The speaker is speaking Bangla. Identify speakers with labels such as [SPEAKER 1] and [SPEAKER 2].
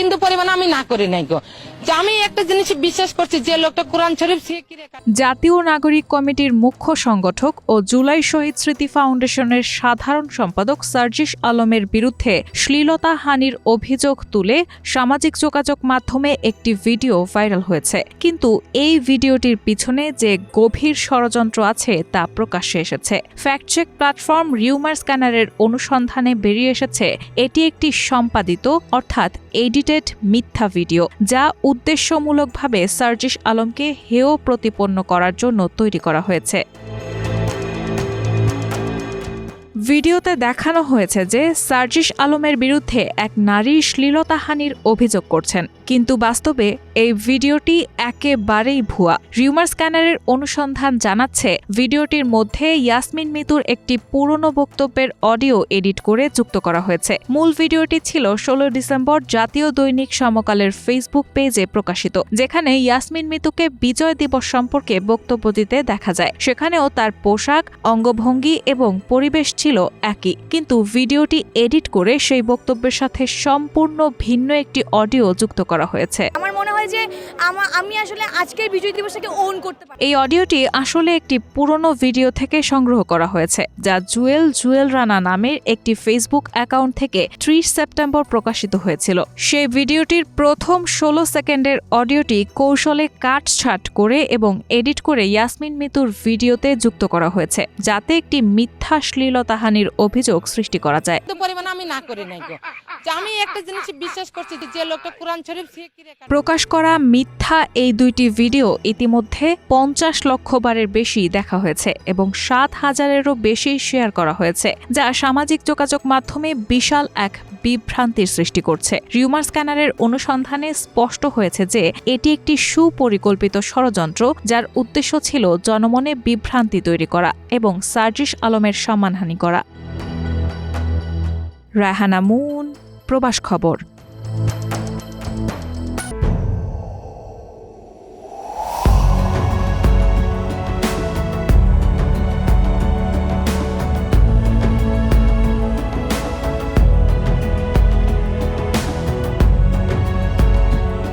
[SPEAKER 1] হিন্দু পরিবার আমি না করি নাই গো। যে আমি একটা জিনিস বিশ্বাস করছি, যে লোকটা কোরআন শরীফ
[SPEAKER 2] জাতীয় নাগরিক কমিটির মুখ্য সংগঠক ও জুলাই শহীদ স্মৃতি ফাউন্ডেশনের সাধারণ সম্পাদক সার্জিস আলমের বিরুদ্ধে শ্লীলতাহানির অভিযোগ তুলে সামাজিক যোগাযোগ মাধ্যমে একটি ভিডিও ভাইরাল হয়েছে। কিন্তু এই ভিডিওটির পিছনে যে গভীর ষড়যন্ত্র আছে তা প্রকাশ্যে এসেছে। ফ্যাক্টচেক প্ল্যাটফর্ম রিউমার স্ক্যানারের অনুসন্ধানে বেরিয়ে এসেছে এটি একটি সম্পাদিত অর্থাৎ এডিটেড মিথ্যা ভিডিও, যা উদ্দেশ্যমূলকভাবে সার্জিস আলমকে হেয় প্রতিপন্ন করার জন্য তৈরি করা হয়েছে। ভিডিওতে দেখানো হয়েছে যে সার্জিস আলমের বিরুদ্ধে এক নারী শ্লীলতাহানির অভিযোগ করছেন, কিন্তু বাস্তবে এই ভিডিওটি একেবারেই ভুয়া। রিউমার স্ক্যানারের অনুসন্ধান জানাচ্ছে ভিডিওটির মধ্যে ইয়াসমিন মিতুর একটি পুরনো বক্তব্যের অডিও এডিট করে যুক্ত করা হয়েছে। মূল ভিডিওটি ছিল 16 ডিসেম্বর জাতীয় দৈনিক সমকালের ফেসবুক পেজে প্রকাশিত, যেখানে ইয়াসমিন মিতুকে বিজয় দিবস সম্পর্কে বক্তব্য দিতে দেখা যায়। সেখানেও তার পোশাক, অঙ্গভঙ্গি এবং পরিবেশ ছিল একই, কিন্তু ভিডিওটি এডিট করে সেই বক্তব্যের সাথে সম্পূর্ণ ভিন্ন একটি অডিও যুক্ত করা হয়েছে।
[SPEAKER 3] আমার মনে হয় যে আমি আসলে আজকের বিজয় দিবসটাকে ওন করতে পারি।
[SPEAKER 2] এই অডিওটি আসলে একটি পুরনো ভিডিও থেকে সংগ্রহ করা হয়েছে, যা জুয়েল রানা নামের একটি ফেসবুক অ্যাকাউন্ট থেকে 30 সেপ্টেম্বর প্রকাশিত হয়েছিল। সেই ভিডিওটির প্রথম 16 সেকেন্ডের অডিওটি কৌশলে কাটছাঁট করে এবং এডিট করে ইয়াসমিন মিতুর ভিডিওতে যুক্ত করা হয়েছে, যাতে একটি মিথ্যা শ্লীলতাহানির অভিযোগ সৃষ্টি করা যায়।
[SPEAKER 1] পরিমাণ আমি না করি নাই গো। যে আমি একটা জিনিস বিশ্বাস করছি, যে লোকটা কোরআন শরীফ
[SPEAKER 2] প্রকাশ করা মিথ্যা এই দুইটি ভিডিও ইতিমধ্যে 50 লক্ষ বারের বেশি দেখা হয়েছে এবং 7,000-এরও বেশি শেয়ার করা হয়েছে, যা সামাজিক যোগাযোগ মাধ্যমে বিশাল এক বিভ্রান্তির সৃষ্টি করছে। রিউমার স্ক্যানারের অনুসন্ধানে স্পষ্ট হয়েছে যে এটি একটি সুপরিকল্পিত ষড়যন্ত্র, যার উদ্দেশ্য ছিল জনমনে বিভ্রান্তি তৈরি করা এবং সার্জিস আলমের সম্মানহানি করা। রায়হানা মুন, প্রবাস খবর।